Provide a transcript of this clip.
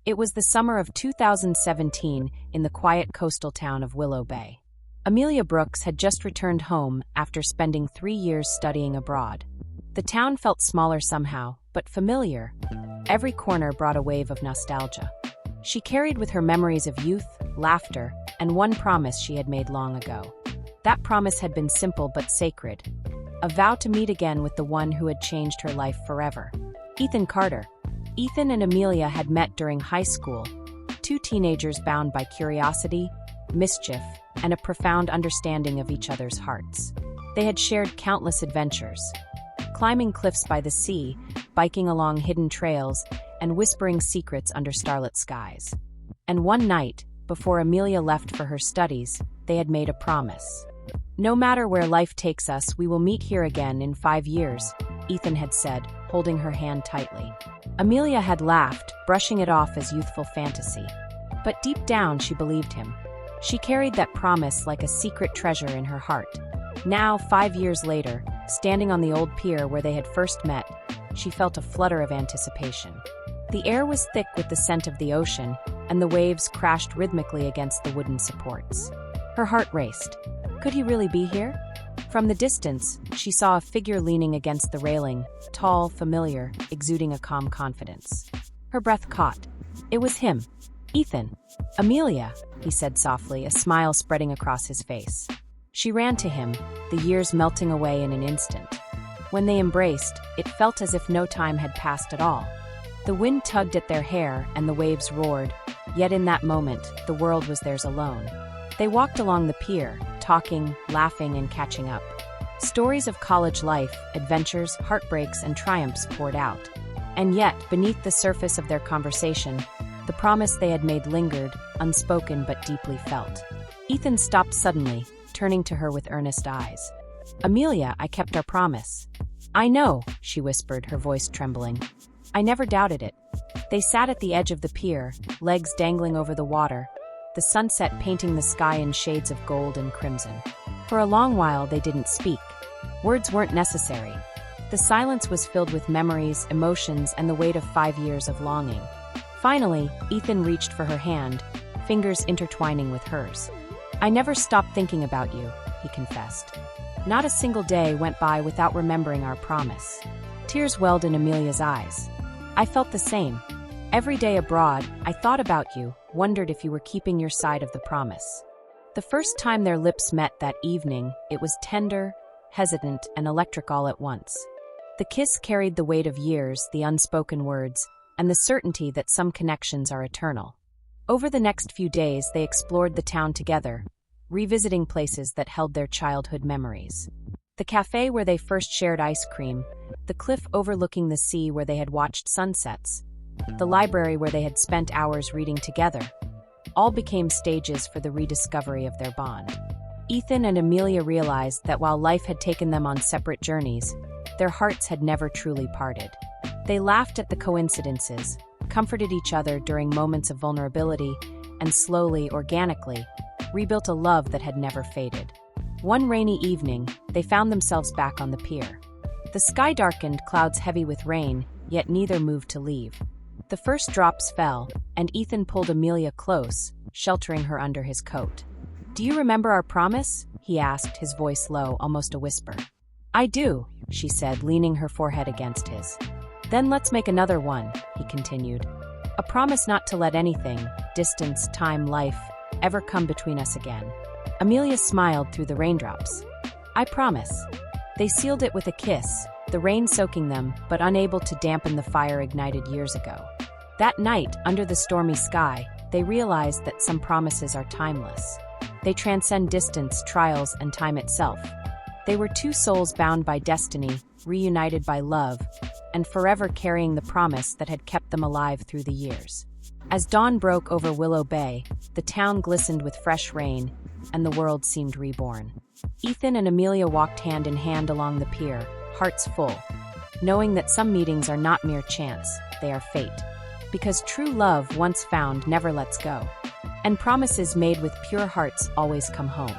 It was the summer of 2017 in the quiet coastal town of Willow Bay. Amelia Brooks had just returned home after spending 3 years studying abroad. The town felt smaller somehow, but familiar. Every corner brought a wave of nostalgia. She carried with her memories of youth, laughter, and one promise she had made long ago. That promise had been simple but sacred. A vow to meet again with the one who had changed her life forever. Ethan Carter. Ethan and Amelia had met during high school, two teenagers bound by curiosity, mischief, and a profound understanding of each other's hearts. They had shared countless adventures, climbing cliffs by the sea, biking along hidden trails, and whispering secrets under starlit skies. And one night, before Amelia left for her studies, they had made a promise. "No matter where life takes us, we will meet here again in 5 years," Ethan had said, holding her hand tightly. Amelia had laughed, brushing it off as youthful fantasy. But deep down, she believed him. She carried that promise like a secret treasure in her heart. Now, 5 years later, standing on the old pier where they had first met, she felt a flutter of anticipation. The air was thick with the scent of the ocean, and the waves crashed rhythmically against the wooden supports. Her heart raced. Could he really be here? From the distance, she saw a figure leaning against the railing, tall, familiar, exuding a calm confidence. Her breath caught. It was him. "Ethan." "Amelia," he said softly, a smile spreading across his face. She ran to him, the years melting away in an instant. When they embraced, it felt as if no time had passed at all. The wind tugged at their hair and the waves roared, yet in that moment, the world was theirs alone. They walked along the pier, talking, laughing, and catching up. Stories of college life, adventures, heartbreaks, and triumphs poured out. And yet, beneath the surface of their conversation, the promise they had made lingered, unspoken but deeply felt. Ethan stopped suddenly, turning to her with earnest eyes. "Amelia, I kept our promise." "I know," she whispered, her voice trembling. "I never doubted it." They sat at the edge of the pier, legs dangling over the water, the sunset painting the sky in shades of gold and crimson. For a long while they didn't speak. Words weren't necessary. The silence was filled with memories, emotions, and the weight of 5 years of longing. Finally, Ethan reached for her hand, fingers intertwining with hers. "I never stopped thinking about you," he confessed. "Not a single day went by without remembering our promise." Tears welled in Amelia's eyes. "I felt the same. Every day abroad, I thought about you, wondered if you were keeping your side of the promise." The first time their lips met that evening, it was tender, hesitant, and electric all at once. The kiss carried the weight of years, the unspoken words, and the certainty that some connections are eternal. Over the next few days, they explored the town together, revisiting places that held their childhood memories. The cafe where they first shared ice cream, the cliff overlooking the sea where they had watched sunsets, the library where they had spent hours reading together, all became stages for the rediscovery of their bond. Ethan and Amelia realized that while life had taken them on separate journeys, their hearts had never truly parted. They laughed at the coincidences, comforted each other during moments of vulnerability, and slowly, organically, rebuilt a love that had never faded. One rainy evening, they found themselves back on the pier. The sky darkened, clouds heavy with rain, yet neither moved to leave. The first drops fell, and Ethan pulled Amelia close, sheltering her under his coat. "Do you remember our promise?" he asked, his voice low, almost a whisper. "I do," she said, leaning her forehead against his. "Then let's make another one," he continued. "A promise not to let anything, distance, time, life, ever come between us again." Amelia smiled through the raindrops. "I promise." They sealed it with a kiss, the rain soaking them, but unable to dampen the fire ignited years ago. That night, under the stormy sky, they realized that some promises are timeless. They transcend distance, trials, and time itself. They were two souls bound by destiny, reunited by love, and forever carrying the promise that had kept them alive through the years. As dawn broke over Willow Bay, the town glistened with fresh rain, and the world seemed reborn. Ethan and Amelia walked hand in hand along the pier, hearts full, knowing that some meetings are not mere chance, they are fate. Because true love, once found, never lets go. And promises made with pure hearts always come home.